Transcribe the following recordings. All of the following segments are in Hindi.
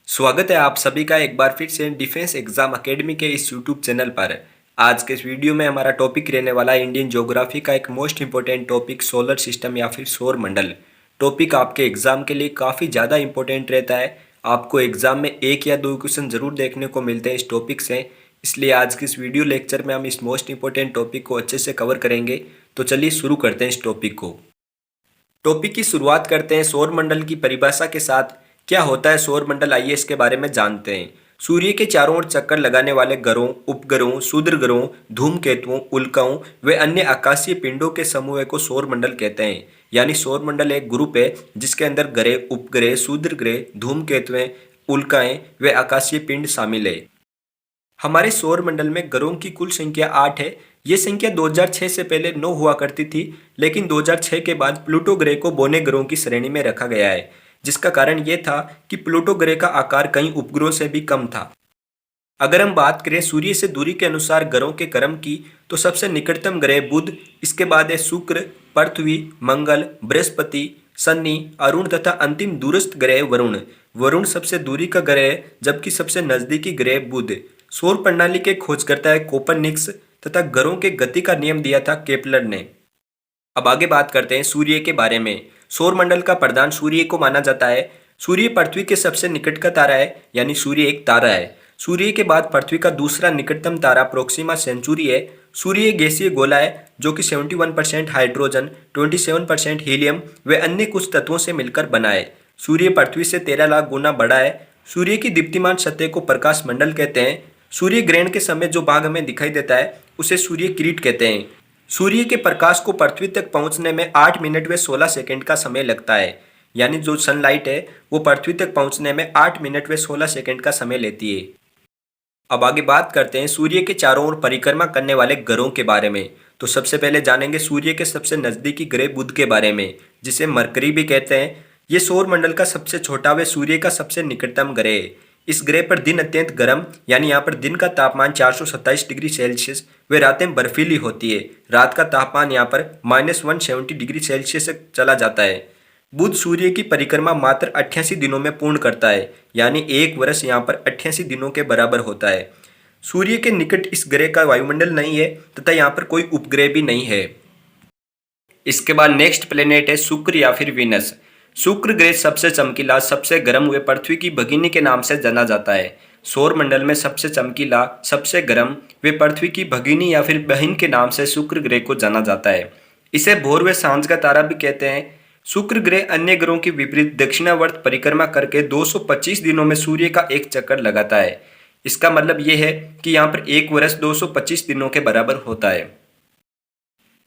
स्वागत है आप सभी का एक बार फिर से डिफेंस एग्जाम एकेडमी के इस यूट्यूब चैनल पर। आज के इस वीडियो में हमारा टॉपिक रहने वाला है इंडियन ज्योग्राफी का एक most important topic solar system या फिर सौर मंडल। टॉपिक आपके एग्जाम के लिए काफ़ी ज़्यादा इंपॉर्टेंट रहता है। आपको एग्जाम में एक या दो क्वेश्चन जरूर देखने को मिलते हैं इस टॉपिक से। इसलिए आज के इस वीडियो लेक्चर में हम इस मोस्ट इंपॉर्टेंट टॉपिक को अच्छे से कवर करेंगे। तो चलिए शुरू करते हैं इस टॉपिक को। टॉपिक की शुरुआत करते हैं सौर मंडल की परिभाषा के साथ। क्या होता है सौर मंडल, आइए इसके बारे में जानते हैं। सूर्य के चारों ओर चक्कर लगाने वाले ग्रहों, उपग्रहों, क्षुद्र ग्रहों, धूमकेतुओं, उल्काओं व अन्य आकाशीय पिंडों के समूह को सौर मंडल कहते हैं। यानी सौर मंडल एक ग्रुप है जिसके अंदर ग्रह, उपग्रह, क्षुद्र ग्रह, धूमकेतुएं, उल्काएं व आकाशीय पिंड शामिल है। हमारे सौर मंडल में ग्रहों की कुल संख्या 8 है। ये संख्या 2006 से पहले 9 हुआ करती थी, लेकिन 2006 के बाद प्लूटो ग्रह को बौने ग्रहों की श्रेणी में रखा गया है, जिसका कारण ये था कि प्लूटो ग्रह का आकार कई उपग्रहों से भी कम था। अगर हम बात करें सूर्य से दूरी के अनुसार ग्रहों के क्रम की, तो सबसे निकटतम ग्रह बुध, इसके बाद है शुक्र, पृथ्वी, मंगल, बृहस्पति, शनि, अरुण तथा अंतिम दूरस्थ ग्रह वरुण। वरुण सबसे दूरी का ग्रह है, जबकि सबसे नजदीकी ग्रह बुध। सौर प्रणाली के खोजकर्ता है कोपरनिकस तथा ग्रहों के गति का नियम दिया था केपलर ने। अब आगे बात करते हैं सूर्य के बारे में। सौर मंडल का प्रधान सूर्य को माना जाता है। सूर्य पृथ्वी के सबसे निकट का तारा है, यानी सूर्य एक तारा है। सूर्य के बाद पृथ्वी का दूसरा निकटतम तारा प्रोक्सिमा सेंचुरी है। सूर्य एक गैसीय गोला है जो कि 71% हाइड्रोजन, 27% हीलियम व अन्य कुछ तत्वों से मिलकर बना है। सूर्य पृथ्वी से 13 लाख गुना बड़ा है। सूर्य की दीप्तिमान सतह को प्रकाश मंडल कहते हैं। सूर्य ग्रहण के समय जो भाग हमें दिखाई देता है उसे सूर्य किरीट कहते हैं। सूर्य के प्रकाश को पृथ्वी तक पहुंचने में 8 मिनट व 16 सेकंड का समय लगता है। यानी जो सनलाइट है वो पृथ्वी तक पहुंचने में 8 मिनट व 16 सेकंड का समय लेती है। अब आगे बात करते हैं सूर्य के चारों ओर परिक्रमा करने वाले ग्रहों के बारे में। तो सबसे पहले जानेंगे सूर्य के सबसे नजदीकी ग्रह बुध के बारे में, जिसे मरकरी भी कहते हैं। ये सौर मंडल का सबसे छोटा व सूर्य का सबसे निकटतम ग्रह है। इस ग्रह पर दिन अत्यंत गर्म, यानी यहाँ पर दिन का तापमान 427 डिग्री सेल्सियस व रातें बर्फीली होती है। रात का तापमान यहाँ पर -170 डिग्री सेल्सियस तक चला जाता है। बुध सूर्य की परिक्रमा मात्र 88 दिनों में पूर्ण करता है, यानी एक वर्ष यहाँ पर 88 दिनों के बराबर होता है। सूर्य के निकट इस ग्रह का वायुमंडल नहीं है तथा यहाँ पर कोई उपग्रह भी नहीं है। इसके बाद नेक्स्ट प्लेनेट है शुक्र या फिर वीनस। शुक्र ग्रह सबसे चमकीला, सबसे गर्म व पृथ्वी की भगिनी के नाम से जाना जाता है। सौर मंडल में सबसे चमकीला, सबसे गर्म व पृथ्वी की भगिनी या फिर बहन के नाम से शुक्र ग्रह को जाना जाता है। इसे भोर व सांझ का तारा भी कहते हैं। शुक्र ग्रह अन्य ग्रहों की विपरीत दक्षिणावर्त परिक्रमा करके 225 दिनों में सूर्य का एक चक्कर लगाता है। इसका मतलब यह है कि यहाँ पर एक वर्ष 225 दिनों के बराबर होता है।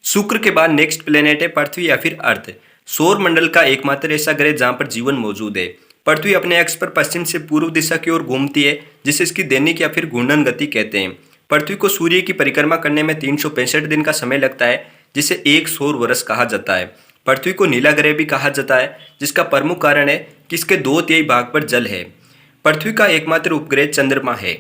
शुक्र के बाद नेक्स्ट प्लेनेट है पृथ्वी या फिर अर्थ। सौर मंडल का एकमात्र ऐसा ग्रह जहां पर जीवन मौजूद है। पृथ्वी अपने अक्ष पर पश्चिम से पूर्व दिशा की ओर घूमती है, जिसे इसकी दैनिक या फिर घूर्णन गति कहते हैं। पृथ्वी को सूर्य की परिक्रमा करने में 365 दिन का समय लगता है, जिसे एक सौर वर्ष कहा जाता है। पृथ्वी को नीला ग्रह भी कहा जाता है, जिसका प्रमुख कारण है कि इसके 2/3 भाग पर जल है। पृथ्वी का एकमात्र उपग्रह चंद्रमा है।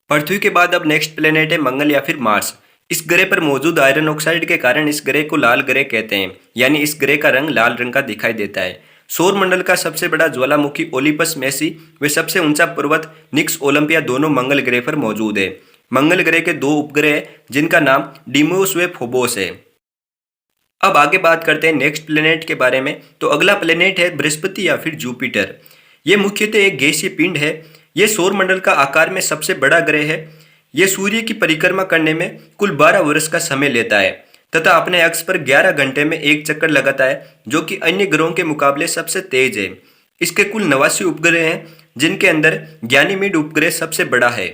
पृथ्वी के बाद अब नेक्स्ट प्लेनेट है मंगल या फिर मार्स। इस ग्रह पर मौजूद आयरन ऑक्साइड के कारण इस ग्रह को लाल ग्रह कहते हैं, यानी इस ग्रह का रंग लाल रंग का दिखाई देता है। सौर मंडल का सबसे बड़ा ज्वालामुखी ओलिपस मेसी व सबसे ऊंचा पर्वत निक्स ओलंपिया दोनों मंगल ग्रह पर मौजूद है। मंगल ग्रह के 2 उपग्रह हैं, जिनका नाम डिमोस व फोबोस है। अब आगे बात करते हैं नेक्स्ट प्लेनेट के बारे में। तो अगला प्लेनेट है बृहस्पति या फिर जुपिटर। ये मुख्यतः एक गैसीय पिंड है। ये सौर मंडल का आकार में सबसे बड़ा ग्रह है। यह सूर्य की परिक्रमा करने में कुल 12 वर्ष का समय लेता है तथा अपने अक्ष पर 11 घंटे में एक चक्कर लगाता है, जो कि अन्य ग्रहों के मुकाबले सबसे तेज है। इसके कुल 89 उपग्रह हैं, जिनके अंदर गैनीमीड उपग्रह सबसे बड़ा है।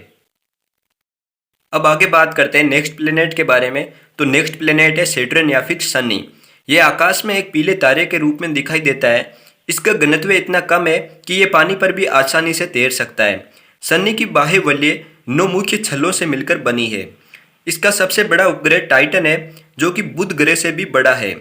अब आगे बात करते हैं नेक्स्ट प्लेनेट के बारे में। तो नेक्स्ट प्लेनेट है सैटर्न या फिर शनि। यह आकाश में एक पीले तारे के रूप में दिखाई देता है। इसका घनत्व इतना कम है कि यह पानी पर भी आसानी से तैर सकता है। शनि की बाह्य वलय 9 मुख्य छल्लों से मिलकर बनी है। इसका सबसे बड़ा उपग्रह टाइटन है, जो कि बुध ग्रह से भी बड़ा है।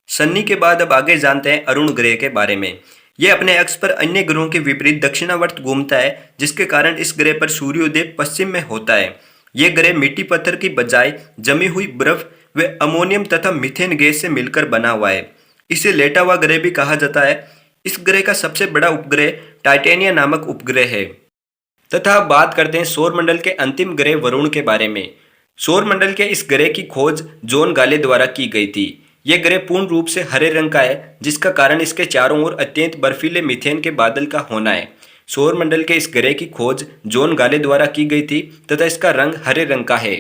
शनि के बाद अब आगे जानते हैं अरुण ग्रह के बारे में। यह अपने अक्ष पर अन्य ग्रहों के विपरीत दक्षिणावर्त घूमता है, जिसके कारण इस ग्रह पर सूर्योदय पश्चिम में होता है। यह ग्रह मिट्टी पत्थर की बजाय जमी हुई बर्फ व अमोनियम तथा मीथेन गैस से मिलकर बना हुआ है। इसे लेटा हुआ ग्रह भी कहा जाता है। इस ग्रह का सबसे बड़ा उपग्रह टाइटेनिया नामक उपग्रह है। तथा अब बात करते हैं सौरमंडल के अंतिम ग्रह वरुण के बारे में। सौरमंडल के इस ग्रह की खोज जॉन गाले द्वारा की गई थी। यह ग्रह पूर्ण रूप से हरे रंग का है, जिसका कारण इसके चारों ओर अत्यंत बर्फीले मीथेन के बादल का होना है। सौरमंडल के इस ग्रह की खोज जॉन गाले द्वारा की गई थी तथा इसका रंग हरे रंग का है।